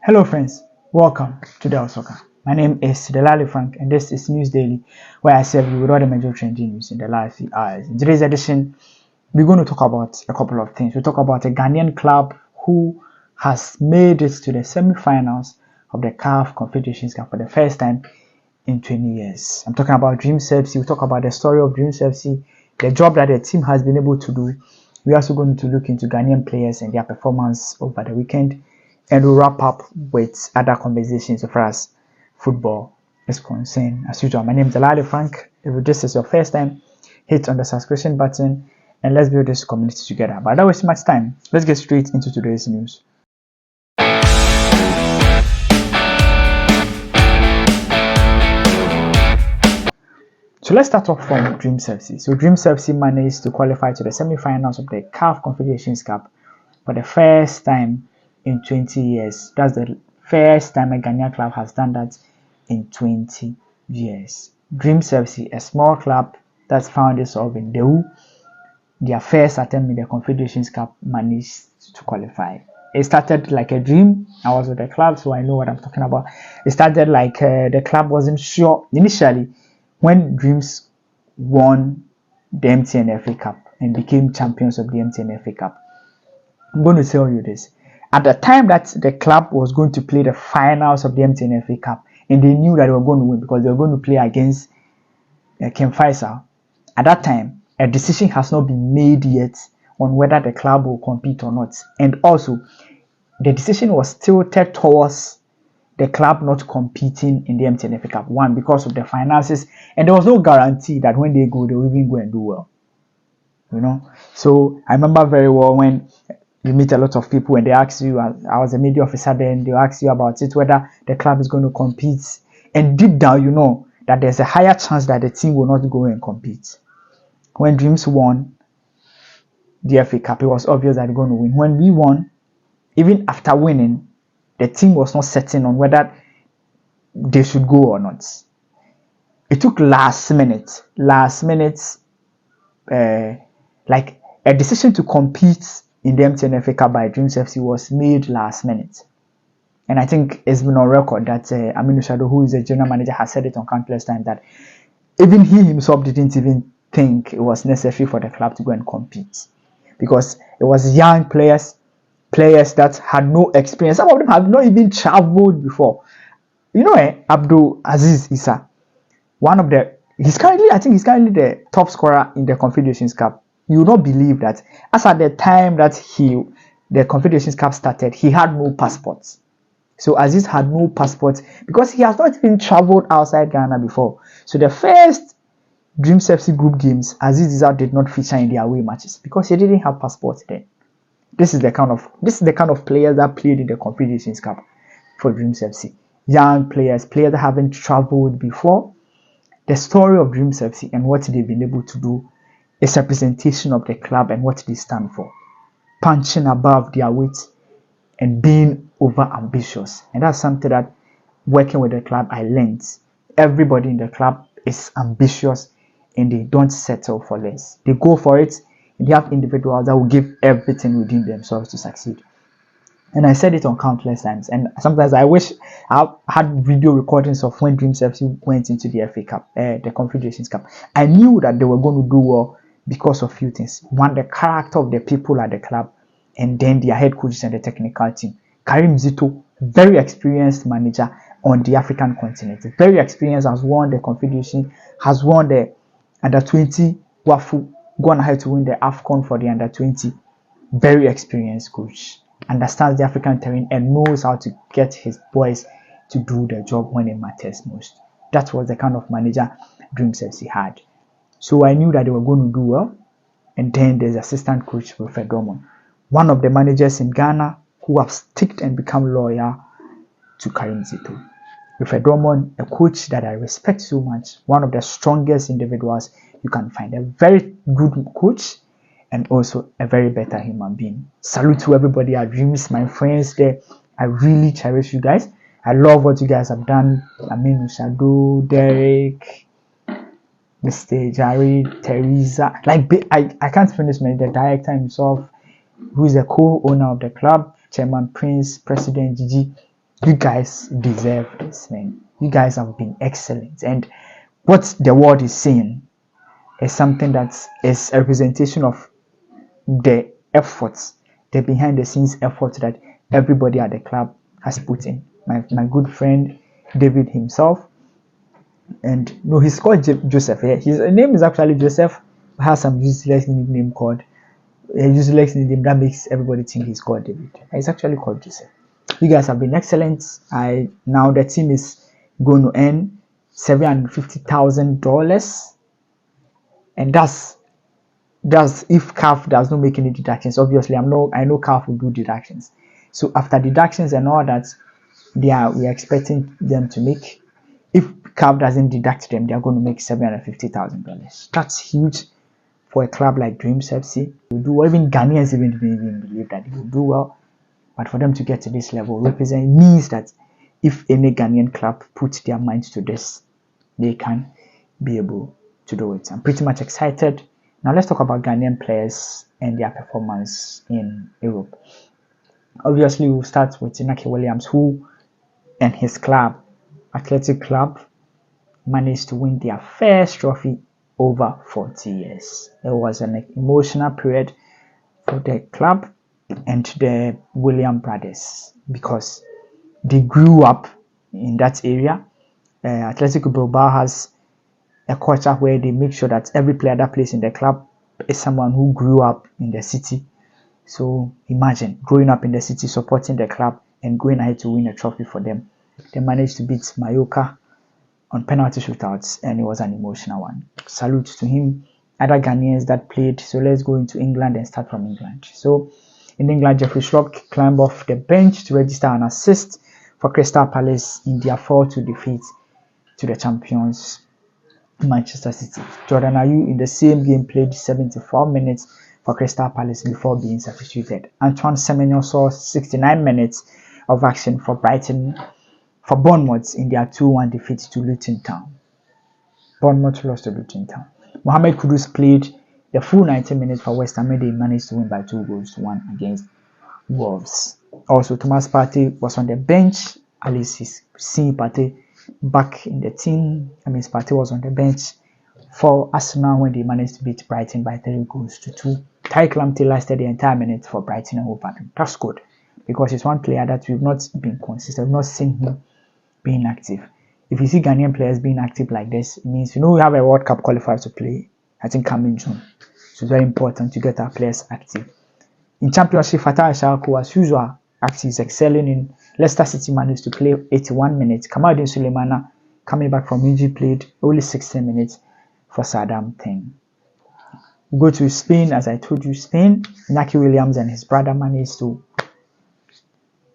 Hello friends, welcome to Del Soccer. My name is Delali Frank and this is News Daily, where I serve you with all the major trending news in the last few hours. In today's edition, we're going to talk about a couple of things. We'll talk about a Ghanaian club who has made it to the semi-finals of the CAF Confederations Cup for the first time in 20 years. I'm talking about Dreams FC. We'll talk about the story of Dreams FC, the job that the team has been able to do. We're also going to look into Ghanaian players and their performance over the weekend. And we'll wrap up with other conversations as far as football is concerned. As usual, my name is Delali Frank. If this is your first time, hit on the subscription button and let's build this community together. But without wasting much time, let's get straight into today's news. So let's start off from Dreams FC. So Dreams FC managed to qualify to the semi-finals of the CAF Confederations Cup for the first time in 20 years. That's the first time a Ghanaian club has done that in 20 years. Dreams FC, a small club that's found itself in Dewu, their first attempt in the Confederations Cup, managed to qualify. It started like a dream. I was with the club, so I know what I'm talking about. It started like the club wasn't sure initially when Dreams won the MTN FA Cup and became champions of the MTN FA Cup. I'm going to tell you this. At the time that the club was going to play the finals of the MTN FA Cup, and they knew that they were going to win because they were going to play against Ken Faisal, at that time, a decision has not been made yet on whether the club will compete or not. And also, the decision was tilted towards the club not competing in the MTN FA Cup. One, because of the finances, and there was no guarantee that when they go, they will even go and do well. So I remember very well when you meet a lot of people and they ask you, I was a media officer then, they ask you about it, whether the club is going to compete. And deep down, you know that there's a higher chance that the team will not go and compete. When Dreams won the FA Cup, it was obvious that they're going to win. When we won, even after winning, the team was not certain on whether they should go or not. It took last minute, like a decision to compete in the MTN FA Cup by Dreams FC was made last minute. And I think it's been on record that Aminu Shado, who is the general manager, has said it on countless times that even he himself didn't even think it was necessary for the club to go and compete. Because it was young players that had no experience. Some of them have not even traveled before. Abdul Aziz Issa, he's currently the top scorer in the Confederations Cup. You will not believe that as at the time that the Confederations Cup started, he had no passports. So Aziz had no passport because he has not even traveled outside Ghana before. So the first Dreams FC group games, Aziz Issa did not feature in the away matches because he didn't have passports then. This is the kind of players that played in the Confederations Cup for Dreams FC. Young players that haven't traveled before. The story of Dreams FC and what they've been able to do is a representation of the club and what they stand for. Punching above their weight and being over ambitious. And that's something that working with the club I learned. Everybody in the club is ambitious and they don't settle for less. They go for it and they have individuals that will give everything within themselves to succeed. And I said it on countless times. And sometimes I wish I had video recordings of when Dreams FC went into the FA Cup, the Confederations Cup. I knew that they were going to do well because of a few things. One, the character of the people at the club, and then their head coaches and the technical team. Karim Zito, very experienced manager on the African continent. Very experienced, has won the Confederation, has won the Under-20 Wafu, gone ahead to win the AFCON for the Under-20. Very experienced coach. Understands the African terrain and knows how to get his boys to do the job when it matters most. That was the kind of manager Dreams FC had. So I knew that they were going to do well. And then there's assistant coach Wilfred Drummond, one of the managers in Ghana who have sticked and become loyal to Karim Zito. Wilfred Drummond, a coach that I respect so much, one of the strongest individuals you can find, a very good coach and also a very better human being. Salute to everybody at Dreams, my friends there. I really cherish you guys. I love what you guys have done. Aminu Shado, Derek, Mr. Jared, Teresa. I can't finish the director himself, who is the co-owner of the club, Chairman Prince, President Gigi. You guys deserve this, man. You guys have been excellent. And what the world is saying is something that is a representation of the efforts, the behind the scenes effort that everybody at the club has put in. My good friend David himself, and no, he's called Joseph. Yeah? His name is actually Joseph, has some useless nickname called a useless nickname that makes everybody think he's called David. He's actually called Joseph. You guys have been excellent. Now the team is going to earn $750,000, and that's if CAF does not make any deductions. Obviously, I know CAF will do deductions. So after deductions and all that, we are expecting them to make. If CAF doesn't deduct them, they are going to make $750,000. That's huge for a club like Dreams FC. Will do well. Even Ghanaians didn't even believe that they will do well. But for them to get to this level means that if any Ghanaian club puts their minds to this, they can be able to do it. I'm pretty much excited. Now let's talk about Ghanaian players and their performance in Europe. Obviously, we'll start with Inaki Williams, who and his club, Athletic Club, managed to win their first trophy over 40 years. It was an emotional period for the club and the William brothers because they grew up in that area. Atletico Bilbao has a culture where they make sure that every player that plays in the club is someone who grew up in the city. So imagine growing up in the city, supporting the club, and going ahead to win a trophy for them. They managed to beat Mallorca on penalty shootouts, and it was an emotional one. Salute to him. Other Ghanaians that played. So let's go into England and start from England. So in England, Jeffrey Schlupp climbed off the bench to register an assist for Crystal Palace in their 4-2 defeat to the champions Manchester City. Jordan Ayew in the same game played 74 minutes for Crystal Palace before being substituted. Antoine Semenyo saw 69 minutes of action for Bournemouth in their 2-1 defeat to Luton Town. Bournemouth lost to Luton Town. Mohamed Kudus played the full 90 minutes for West Ham, and they managed to win by 2-1 against Wolves. Also, Thomas Partey was on the bench. At least he's seeing Partey back in the team. Partey was on the bench for Arsenal when they managed to beat Brighton by 3-2. Tariq Lamptey lasted the entire minute for Brighton and Wolverhampton. That's good because he's one player that we've not been consistent. We've not seen him being active. If you see Ghanaian players being active like this, it means we have a World Cup qualifier to play, I think, coming June. So it's very important to get our players active. In Championship, Fatah Sharko, as usual, actually is excelling in Leicester City. Managed to play 81 minutes. Kamaldeen Sulemana, coming back from injury, played only 16 minutes for Southampton. We go to Spain. As I told you, Spain, Inaki Williams and his brother managed to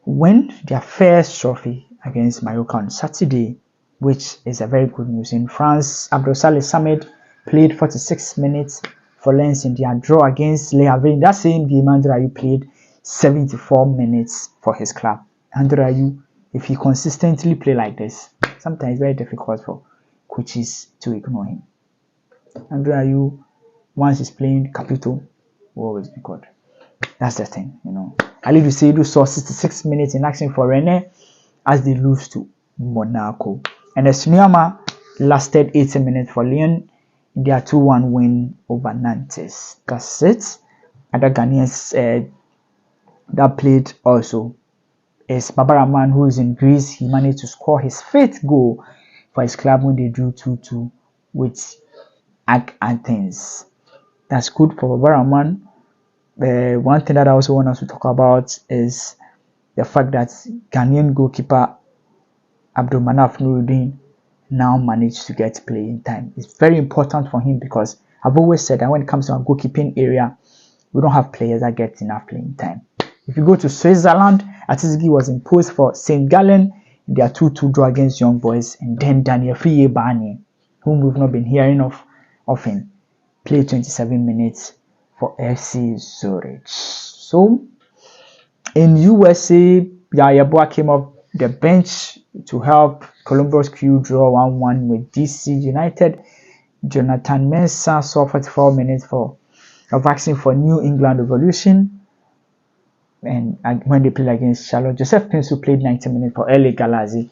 win their first trophy against Mallorca on Saturday, which is a very good news. In France, Abdou Saleh Samed played 46 minutes for Lens in their draw against Le Havre. In that same game, Andre Ayew played 74 minutes for his club. Andre Ayew, if he consistently play like this, sometimes it's very difficult for coaches to ignore him. Andre Ayew, once he's playing Capito, will always be good. That's the thing, Aliou Seydou saw 66 minutes in action for Rennes as they lose to Monaco. And Esuniama lasted 80 minutes for Lyon in their 2-1 win over Nantes. That's it. Other Ghanaians that played also is Baba Rahman, who is in Greece. He managed to score his 5th goal for his club when they drew 2-2 with Athens. That's good for Baba Rahman. One thing that I also want us to talk about is the fact that Ghanaian goalkeeper Abdul Manaf Nuruddin now managed to get playing time. It's very important for him because I've always said that when it comes to our goalkeeping area, we don't have players that get enough playing time. If you go to Switzerland, Cafcc was imposed for St. Gallen in their 2-2 draw against Young Boys, and then Daniel Friye Bani, whom we've not been hearing of often, played 27 minutes for FC Zurich. So in USA, Yaya Boa came up the bench to help Columbus Crew draw 1-1 with DC United. Jonathan Mensah saw 44 minutes of action for New England Revolution. and when they played against Charlotte, Joseph Pinsu played 90 minutes for LA Galaxy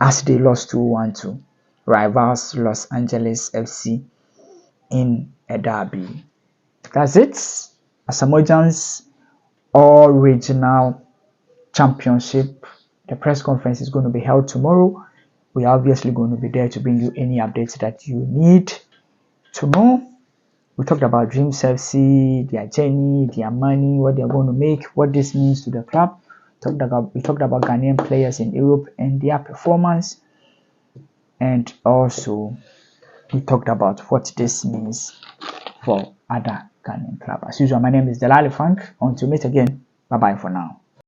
as they lost 2-1 to rivals Los Angeles FC in a derby. That's it. Asamoah's All Regional Championship. The press conference is going to be held tomorrow. We are obviously going to be there to bring you any updates that you need to know. We talked about Dreams FC, their journey, their money, what they're going to make, what this means to the club. We talked about Ghanaian players in Europe and their performance. And also, we talked about what this means for other Ghanaian clubs. As usual, my name is Delali Frank. Until we meet again, bye-bye for now.